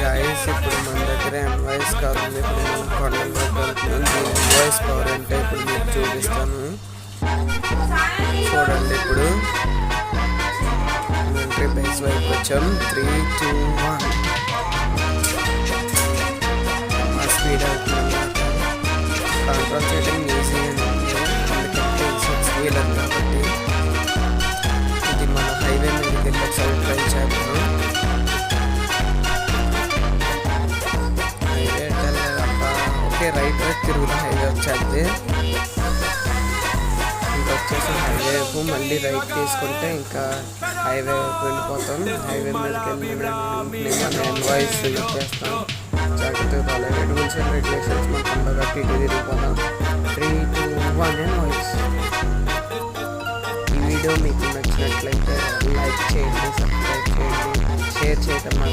Guys ఇప్పుడు మన దగ్గర ఎన్వాయిస్ కార్ ఉంది. ఇప్పుడు మనం కొండల్లోకి వెళ్తున్నాం. దీని ఎన్వాయిస్ పవర్ అంటే ఇప్పుడు మీకు చూపిస్తాను చూడండి. ఇప్పుడు మిలిటరీ బేస్ వైపు వచ్చాం. 3, 2, 1 ఆ స్పీడ్ అవుతుంది. కంట్రోల్ చేయడం ఈజీ అని ఎందుకంటే 6 వీలర్ కాబట్టి. ఇది మన హైవే మీదకి వెళ్ళి ఒకసారి ట్రై చేద్దాం. హైవే ఓకే, రైట్ వైపు తిరుగుతుంది. హైవే వచ్చేది. ఇంకా వచ్చేసి హైవే వైపు మళ్ళీ రైట్ తీసుకుంటే ఇంకా హైవే వైపు వెళ్ళిపోతాం. హైవే మీదకి వెళ్ళి మన ఎన్వాయిస్ చెప్పేస్తాం. జాగ్రత్తగా అలాగే రూల్స్ అండ్ రెగ్యులేషన్స్ మొత్తం కాబట్టి ఇటు తిరిగిపోతాం. 3, 2, 1 ఎన్వాయిస్. ఈ వీడియో మీకు నచ్చినట్లయితే లైక్ చేయండి, సబ్స్క్రైబ్ చేయండి, షేర్ చేయడం